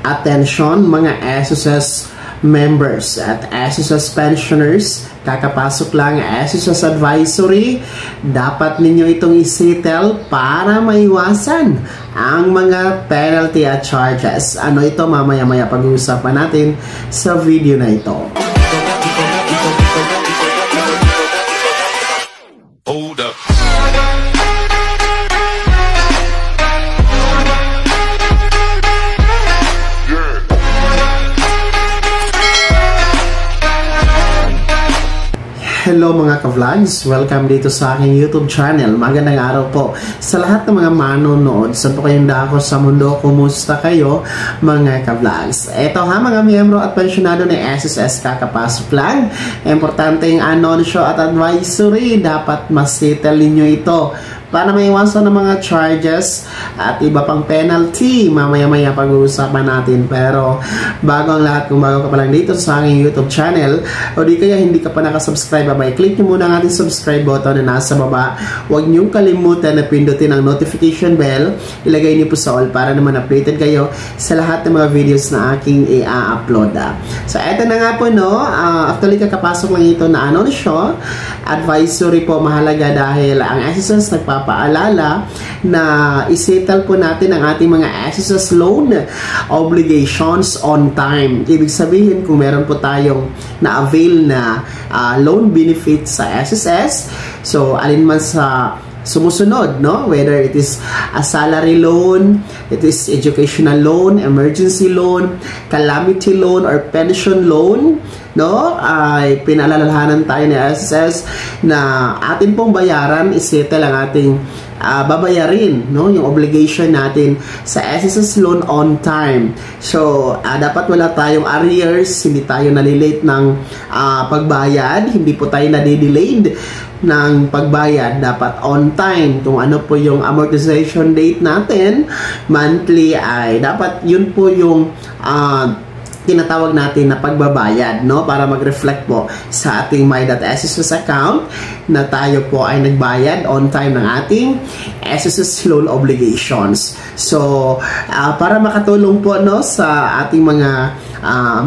Attention mga SSS members at SSS pensioners, kakapasok lang SSS advisory, dapat ninyo itong isettle para maiwasan ang mga penalty at charges. Ano ito, mamaya-maya pag-uusapan natin sa video na ito. Hold up. Hello mga ka-vlogs! Welcome dito sa aking YouTube channel. Magandang araw po sa lahat ng mga manonood. Saan po kayong dako sa mundo? Kumusta kayo mga ka-vlogs? Ito ha mga miyembro at pensyonado ng SSS, kakapasok lang. Importante yung anunsyo at advisory. Dapat masettle ninyo ito para maiwasan ng mga charges at iba pang penalty. Mamaya-maya pag-uusapan natin. Pero bago ang lahat, kung bago ka pa lang dito sa aking YouTube channel o di kaya hindi ka pa nakasubscribe, click nyo muna ang ating subscribe button na nasa baba. Huwag nyong kalimutan na pindutin ang notification bell. Ilagay niyo po sa all para naman updated kayo sa lahat ng mga videos na aking i-upload. So eto na nga po, no, actually kakapasok lang ito na anunsyo. Advisory po mahalaga dahil ang SSS nagpapaalala na isettle po natin ang ating mga SSS loan obligations on time. Ibig sabihin, kung meron po tayong na-avail na loan benefit sa SSS, so alin man sa sumusunod, no? Whether it is a salary loan, it is educational loan, emergency loan, calamity loan, or pension loan, no? Ay pinaalalahanan tayo ni SSS na atin pong bayaran, isettle ang ating babayarin, no, yung obligation natin sa SSS loan on time. So dapat wala tayong arrears, hindi tayo nalilate ng pagbayad, hindi po tayo nadidelayed ng pagbayad. Dapat on time. Kung ano po yung amortization date natin monthly, ay dapat yun po yung tinatawag natin na pagbabayad, no, para mag-reflect po sa ating My.SSS account na tayo po ay nagbayad on time ng ating SSS loan obligations. So para makatulong po, no, sa ating mga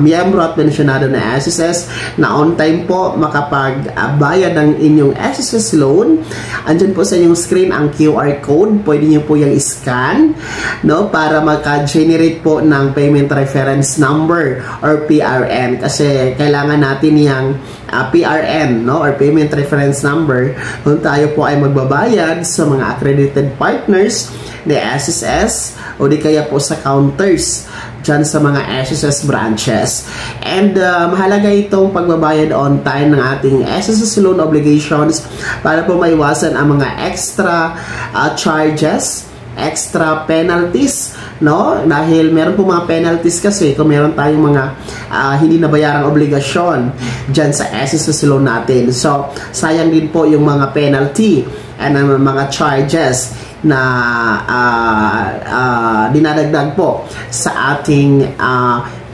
miyembro at pensyonado na SSS na on time po makapagbayad ng inyong SSS loan, andyan po sa inyong screen ang QR code. Pwede nyo po yung scan, no, para maka-generate po ng payment reference number or PRN, kasi kailangan natin yung PRN, no, or payment reference number kung tayo po ay magbabayad sa mga accredited partners ni SSS o di kaya po sa counters dyan sa mga SSS branches. And mahalaga itong pagbabayad on time ng ating SSS loan obligations para po maiwasan ang mga extra charges, extra penalties, no? Dahil meron po mga penalties kasi kung meron tayong mga hindi nabayarang obligasyon dyan sa SSS loan natin. So sayang din po yung mga penalty and mga charges na dinadagdag po sa ating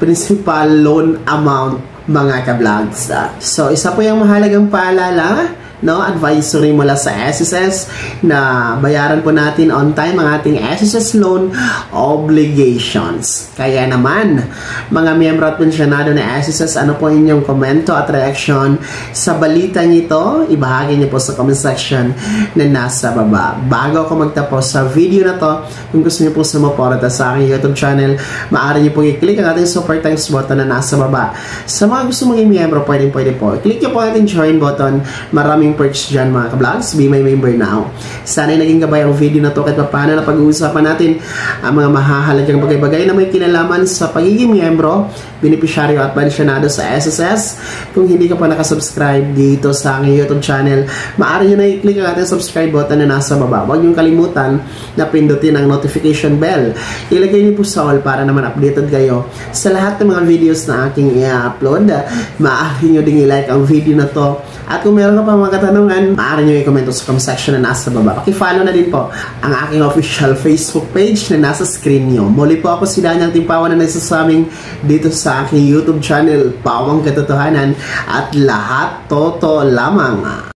principal loan amount mga ka-vlogs. So isa po yung mahalagang paalala, no, advisory mula sa SSS na bayaran po natin on time ang ating SSS loan obligations. Kaya naman, mga miyembro at pensyonado na SSS, ano po inyong komento at reaction sa balitang ito? Ibahagi niyo po sa comment section na nasa baba. Bago ako magtapos sa video na to, kung gusto niyo po sumuporta sa aking YouTube channel, maaari niyo po i-click ang ating super thanks button na nasa baba. Sa mga gusto mong i-miyembro, pwede po. Click niyo po ang ating join button. Maraming perks dyan mga ka-vlogs. Be my member now. Sana'y naging gabay ang video na to kahit paano na pag-uusapan natin ang mga mahahalagang bagay-bagay na may kinalaman sa pagiging miyembro, benepisyaryo at pensyonado sa SSS. Kung hindi ka pa nakasubscribe dito sa aking YouTube channel, maaari nyo na i-click ang ating subscribe button na nasa baba. Huwag nyo kalimutan na pindutin ang notification bell. Ilagay niyo po sa all para naman updated kayo sa lahat ng mga videos na aking i-upload. Maaari nyo ding i-like ang video na to. At kung meron ka pa mga katanungan, maaari nyo i-comment sa comment section na nasa baba. Paki-follow na din po ang aking official Facebook page na nasa screen nyo. Muli po ako si Daniel Timpawan na nagsasabing dito sa aking YouTube channel, Pawang Katotohanan, at lahat totoo lamang.